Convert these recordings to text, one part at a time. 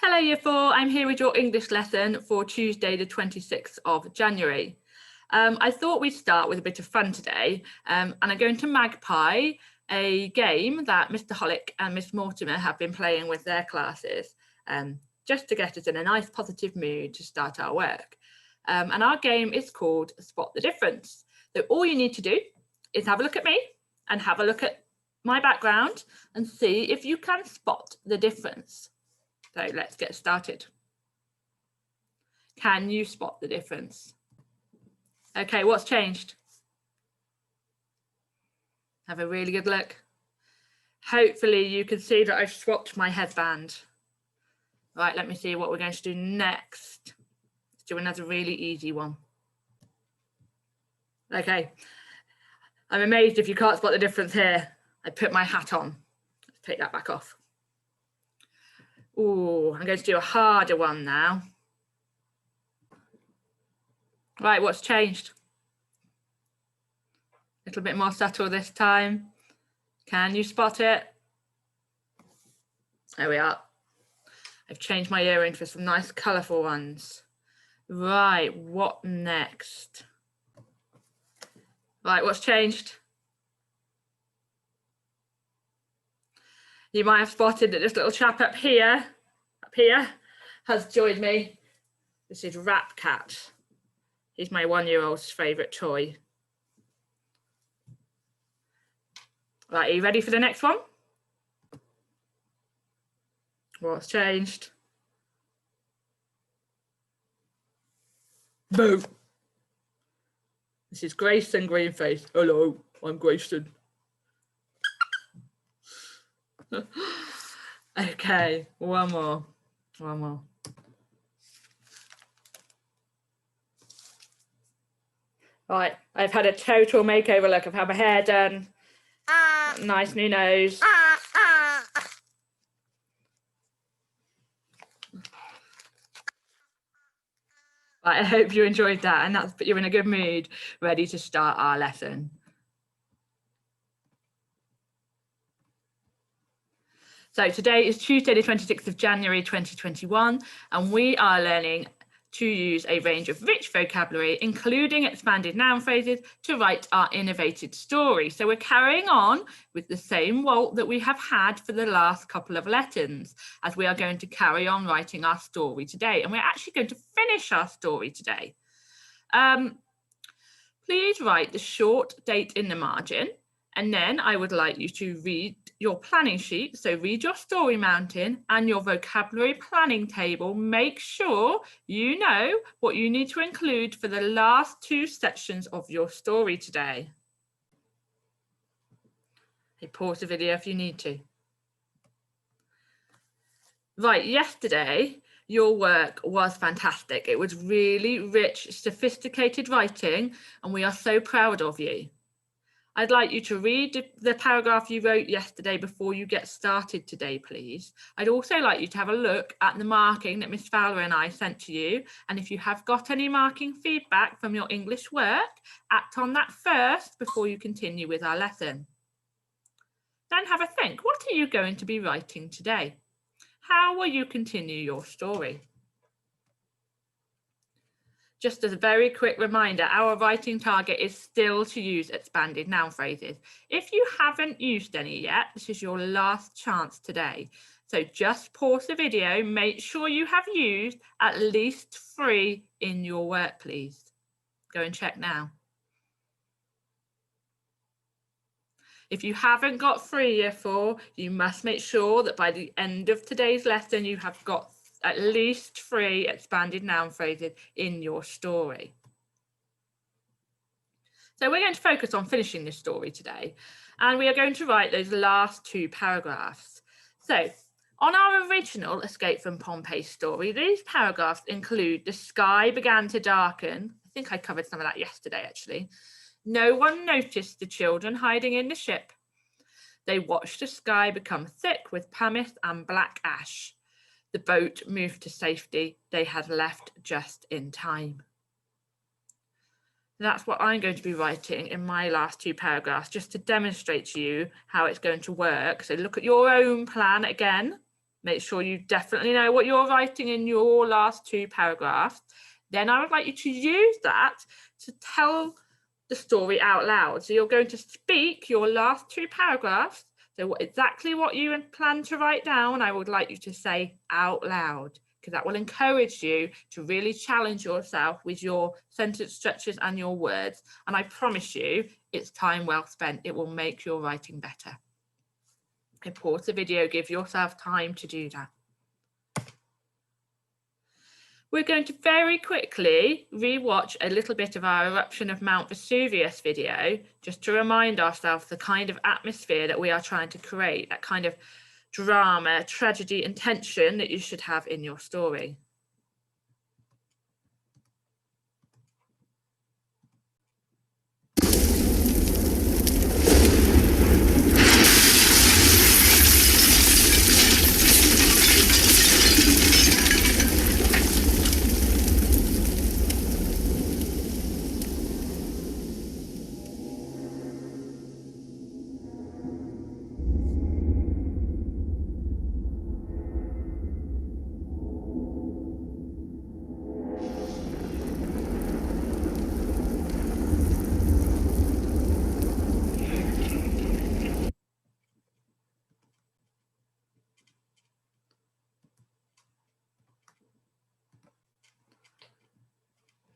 Hello Year 4, I'm here with your English lesson for Tuesday the 26th of January. I thought we'd start with a bit of fun today and I'm going to magpie a game that Mr. Hollick and Miss Mortimer have been playing with their classes just to get us in a nice positive mood to start our work. And our game is called Spot the Difference. So all you need to do is have a look at me and have a look at my background and see if you can spot the difference. So let's get started. Can you spot the difference? Okay, what's changed? Have a really good look. Hopefully you can see that I've swapped my headband. Right, let me see what we're going to do next. Let's do another really easy one. Okay, I'm amazed if you can't spot the difference here. I put my hat on. Let's take that back off. Ooh, I'm going to do a harder one now. Right, what's changed? A little bit more subtle this time. Can you spot it? There we are. I've changed my earrings for some nice colourful ones. Right, what next? Right, what's changed? You might have spotted that this little chap up here, has joined me. This is Rap Cat. He's my 1-year-old's favourite toy. Right, are you ready for the next one? What's changed? Boo! This is Grayson Greenface. Hello, I'm Grayson. Okay, one more. Right, I've had a total makeover look. I've had my hair done. Nice new nose. Right, I hope you enjoyed that and that's put you in a good mood, ready to start our lesson. So today is Tuesday the 26th of January 2021 and we are learning to use a range of rich vocabulary, including expanded noun phrases, to write our innovated story. So we're carrying on with the same WALT that we have had for the last couple of lessons, as we are going to carry on writing our story today. And we're actually going to finish our story today. Please write the short date in the margin. And then I would like you to read your planning sheet. So read your story mountain and your vocabulary planning table. Make sure you know what you need to include for the last 2 sections of your story today. Okay, pause the video if you need to. Right, yesterday, your work was fantastic. It was really rich, sophisticated writing, and we are so proud of you. I'd like you to read the paragraph you wrote yesterday before you get started today, please. I'd also like you to have a look at the marking that Miss Fowler and I sent to you. And if you have got any marking feedback from your English work, act on that first before you continue with our lesson. Then have a think, what are you going to be writing today? How will you continue your story? Just as a very quick reminder, our writing target is still to use expanded noun phrases. If you haven't used any yet, this is your last chance today. So just pause the video, make sure you have used at least 3 in your work, please. Go and check now. If you haven't got 3 Year 4, you must make sure that by the end of today's lesson, you have got at least 3 expanded noun phrases in your story. So we're going to focus on finishing this story today, and we are going to write those last 2 paragraphs. So on our original Escape from Pompeii story, these paragraphs include the sky began to darken. I think I covered some of that yesterday, actually. No one noticed the children hiding in the ship. They watched the sky become thick with pumice and black ash. The boat moved to safety. They had left just in time. That's what I'm going to be writing in my last 2 paragraphs, just to demonstrate to you how it's going to work. So look at your own plan again. Make sure you definitely know what you're writing in your last 2 paragraphs. Then I would like you to use that to tell the story out loud. So you're going to speak your last 2 paragraphs. So exactly what you plan to write down, I would like you to say out loud, because that will encourage you to really challenge yourself with your sentence structures and your words. And I promise you, it's time well spent. It will make your writing better. Okay, pause the video, give yourself time to do that. We're going to very quickly rewatch a little bit of our eruption of Mount Vesuvius video, just to remind ourselves the kind of atmosphere that we are trying to create, that kind of drama, tragedy, and tension that you should have in your story.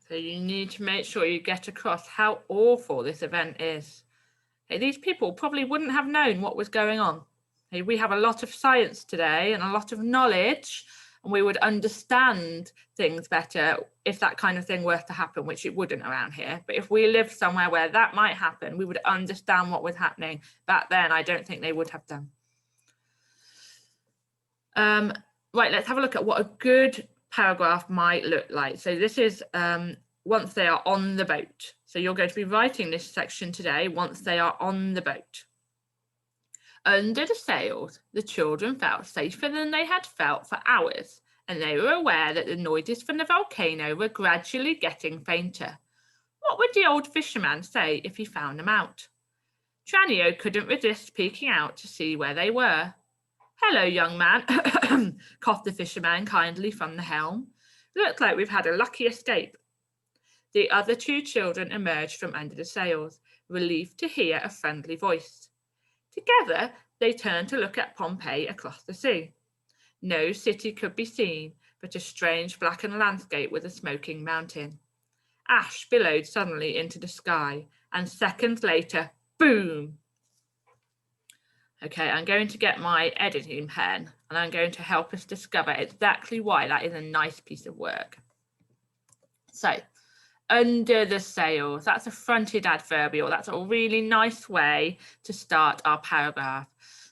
So you need to make sure you get across how awful this event is. Okay, these people probably wouldn't have known what was going on. Okay, we have a lot of science today and a lot of knowledge, and we would understand things better if that kind of thing were to happen, which it wouldn't around here. But if we lived somewhere where that might happen, we would understand what was happening. Back then, I don't think they would have done. Right, let's have a look at what a good paragraph might look like. So this is once they are on the boat. So you're going to be writing this section today once they are on the boat. Under the sails, the children felt safer than they had felt for hours, and they were aware that the noises from the volcano were gradually getting fainter. What would the old fisherman say if he found them out? Tranio couldn't resist peeking out to see where they were. Hello, young man, coughed the fisherman kindly from the helm. Looks like we've had a lucky escape. The other 2 children emerged from under the sails, relieved to hear a friendly voice. Together, they turned to look at Pompeii across the sea. No city could be seen, but a strange blackened landscape with a smoking mountain. Ash billowed suddenly into the sky, and seconds later, boom! Okay, I'm going to get my editing pen, and I'm going to help us discover exactly why that is a nice piece of work. So, under the sails, that's a fronted adverbial. That's a really nice way to start our paragraph.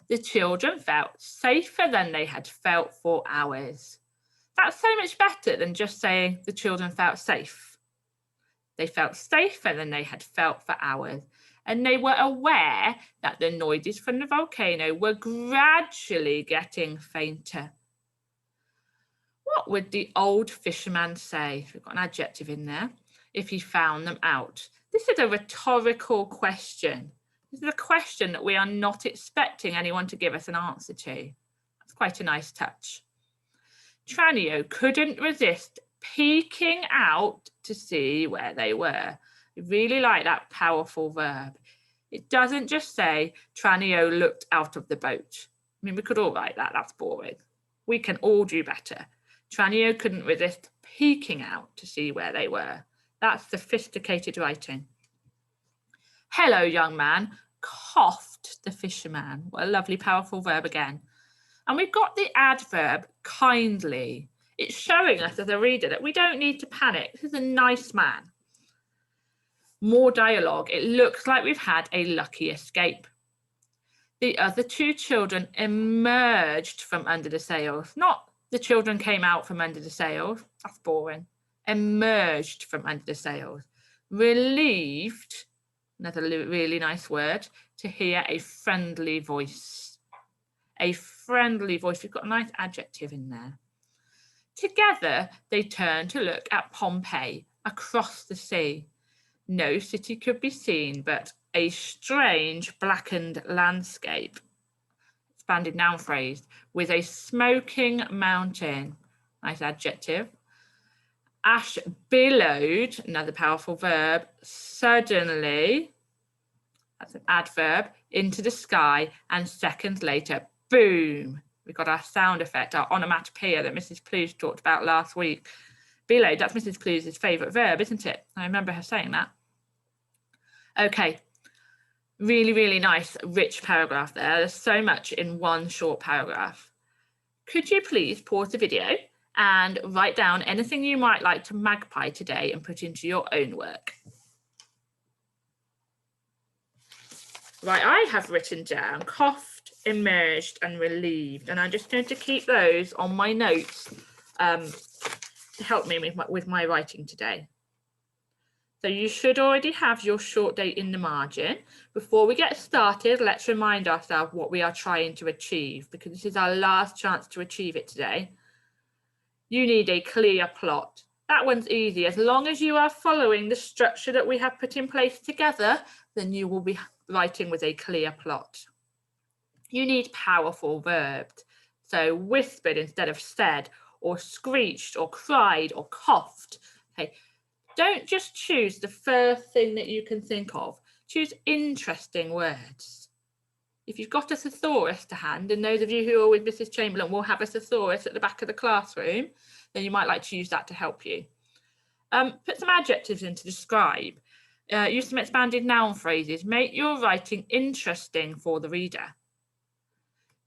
The children felt safer than they had felt for hours. That's so much better than just saying the children felt safe. They felt safer than they had felt for hours, and they were aware that the noises from the volcano were gradually getting fainter. What would the old fisherman say? We've got an adjective in there. If he found them out. This is a rhetorical question. This is a question that we are not expecting anyone to give us an answer to. That's quite a nice touch. Tranio couldn't resist peeking out to see where they were. I really like that powerful verb. It doesn't just say Tranio looked out of the boat. I mean, we could all write that. That's boring. We can all do better. Tranio couldn't resist peeking out to see where they were. That's sophisticated writing. Hello, young man, coughed the fisherman. What a lovely, powerful verb again. And we've got the adverb kindly. It's showing us as a reader that we don't need to panic. This is a nice man. More dialogue. It looks like we've had a lucky escape. The other 2 children emerged from under the sails. Not the children came out from under the sails. That's boring. Emerged from under the sails, relieved, another really nice word, to hear a friendly voice. A friendly voice, we've got a nice adjective in there. Together, they turned to look at Pompeii across the sea. No city could be seen, but a strange blackened landscape. It's expanded noun phrase with a smoking mountain. Nice adjective. Ash billowed, another powerful verb, suddenly, that's an adverb, into the sky, and seconds later, boom. We've got our sound effect, our onomatopoeia that Mrs. Plews talked about last week. Billowed, that's Mrs. Plews' favourite verb, isn't it? I remember her saying that. Okay, really, really nice, rich paragraph there. There's so much in one short paragraph. Could you please pause the video and write down anything you might like to magpie today and put into your own work? Right, I have written down coughed, emerged and relieved, and I'm just going to keep those on my notes to help me with my writing today. So you should already have your short date in the margin. Before we get started, let's remind ourselves what we are trying to achieve, because this is our last chance to achieve it today. You need a clear plot. That one's easy. As long as you are following the structure that we have put in place together, then you will be writing with a clear plot. You need powerful verbs. So whispered instead of said, or screeched, or cried, or coughed. Okay. Don't just choose the first thing that you can think of. Choose interesting words. If you've got a thesaurus to hand, and those of you who are with Mrs. Chamberlain will have a thesaurus at the back of the classroom, then you might like to use that to help you. Put some adjectives in to describe. Use some expanded noun phrases. Make your writing interesting for the reader.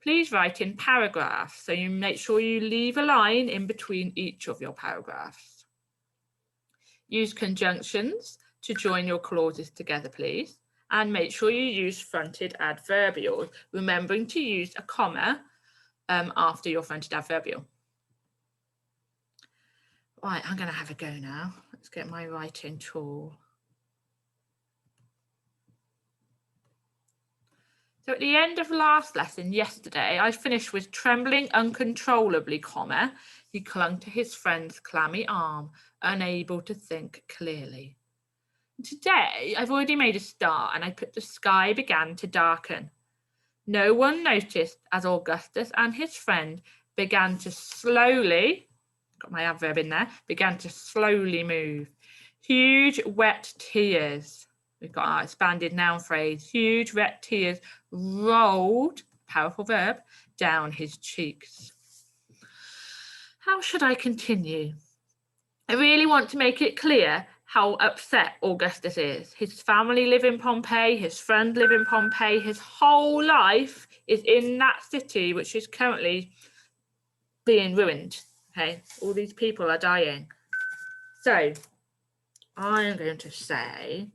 Please write in paragraphs, so you make sure you leave a line in between each of your paragraphs. Use conjunctions to join your clauses together, please. And make sure you use fronted adverbials, remembering to use a comma after your fronted adverbial. Right, I'm going to have a go now. Let's get my writing tool. So at the end of last lesson yesterday, I finished with trembling uncontrollably, comma, he clung to his friend's clammy arm, unable to think clearly. Today, I've already made a start and I put the sky began to darken. No one noticed as Augustus and his friend began to slowly, got my adverb in there, began to slowly move. Huge wet tears, we've got our expanded noun phrase, huge wet tears rolled, powerful verb, down his cheeks. How should I continue? I really want to make it clear how upset Augustus is. His family live in Pompeii, his friends live in Pompeii, his whole life is in that city, which is currently being ruined. Okay, all these people are dying. So I'm going to say,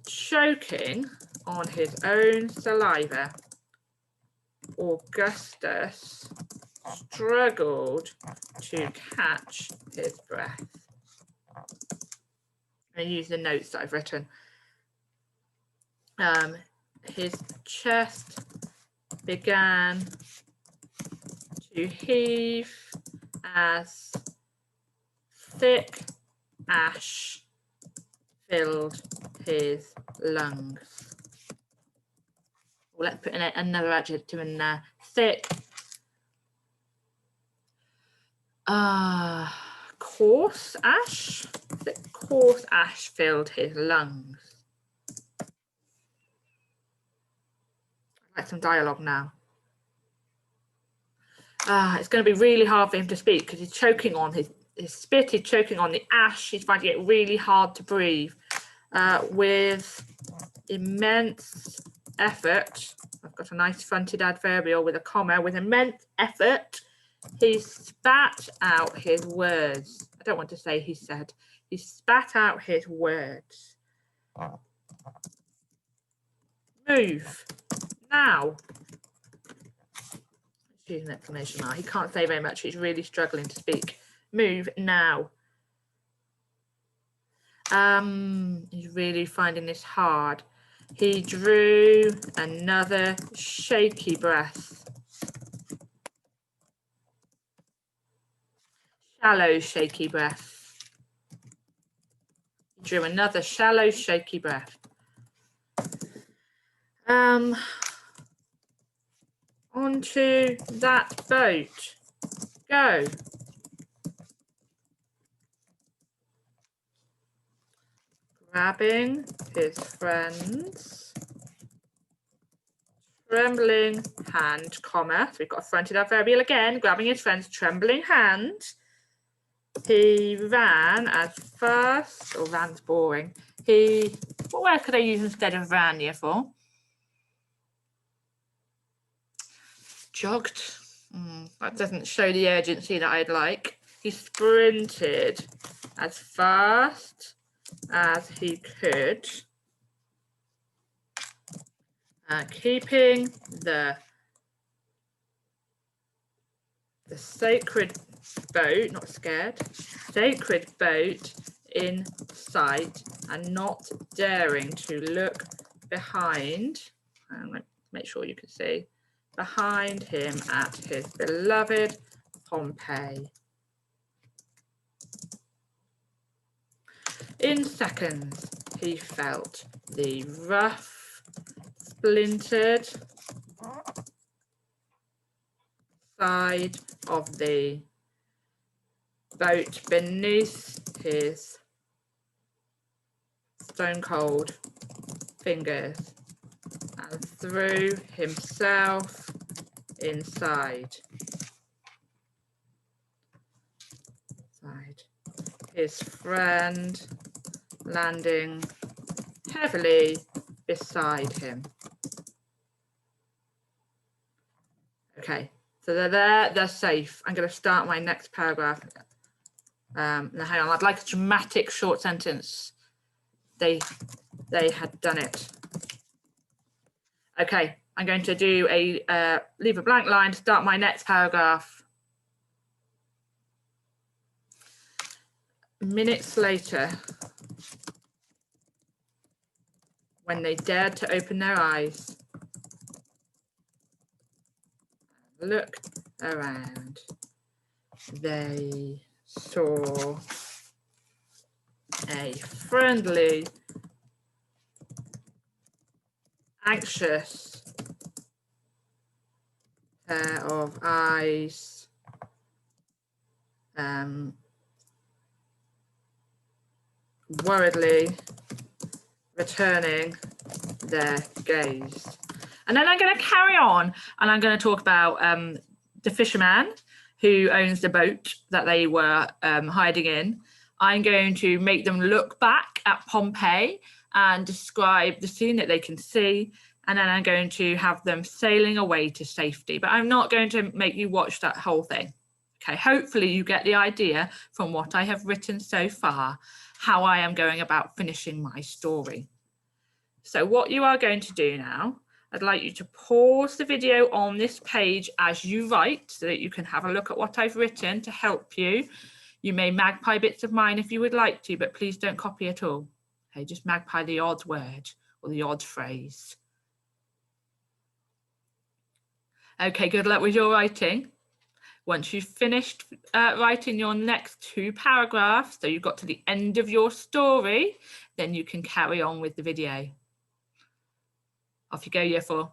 choking on his own saliva, Augustus struggled to catch his breath. I use the notes that I've written. His chest began to heave as thick ash filled his lungs. Well, let's put in another adjective in there. Thick. Coarse ash. Thick coarse ash filled his lungs. I'd like some dialogue now. It's going to be really hard for him to speak because he's choking on his spit, he's choking on the ash, he's finding it really hard to breathe. With immense effort, I've got a nice fronted adverbial with a comma, with immense effort, he spat out his words. I don't want to say he said, he spat out his words. Move, now. Use an exclamation mark. He can't say very much, he's really struggling to speak. Move now. He's really finding this hard. He drew another shaky breath. Shallow shaky breath. He drew another shallow shaky breath. onto that boat. Go. Grabbing his friend's trembling hand, comma. So we've got a fronted adverbial again, grabbing his friend's trembling hand. He ran as fast, or ran's boring. What word could I use instead of ran here for? Jogged. That doesn't show the urgency that I'd like. He sprinted as fast as he could, keeping the sacred boat, not scared, sacred boat in sight and not daring to look behind. Make sure you can see behind him at his beloved Pompeii. In seconds, he felt the rough, splintered side of the boat beneath his stone-cold fingers and threw himself inside. His friend landing heavily beside him. Okay, so they're there, they're safe. I'm going to start my next paragraph. Now hang on, I'd like a dramatic short sentence. They had done it. Okay, I'm going to do a leave a blank line to start my next paragraph. Minutes later, when they dared to open their eyes, looked around, they saw a friendly, anxious pair of eyes, worriedly returning their gaze. And then I'm going to carry on and I'm going to talk about the fisherman who owns the boat that they were hiding in. I'm going to make them look back at Pompeii and describe the scene that they can see. And then I'm going to have them sailing away to safety. But I'm not going to make you watch that whole thing. Okay, hopefully you get the idea from what I have written so far, how I am going about finishing my story. So what you are going to do now, I'd like you to pause the video on this page as you write so that you can have a look at what I've written to help you. You may magpie bits of mine if you would like to, but please don't copy at all. Okay, just magpie the odd word or the odd phrase. Okay, good luck with your writing. Once you've finished writing your next 2 paragraphs, so you've got to the end of your story, then you can carry on with the video. Off you go, year 4.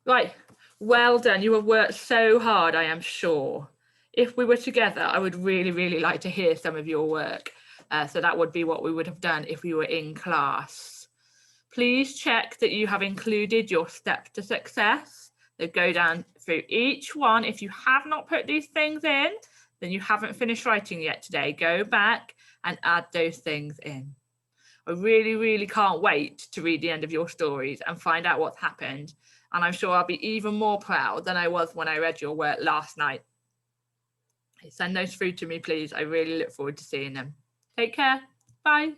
Right, well done. You have worked so hard, I am sure. If we were together, I would really, really like to hear some of your work. So that would be what we would have done if we were in class. Please check that you have included your steps to success. So go down through each one. If you have not put these things in, then you haven't finished writing yet today. Go back and add those things in. I really, really can't wait to read the end of your stories and find out what's happened. And I'm sure I'll be even more proud than I was when I read your work last night. Send those through to me, please. I really look forward to seeing them. Take care. Bye.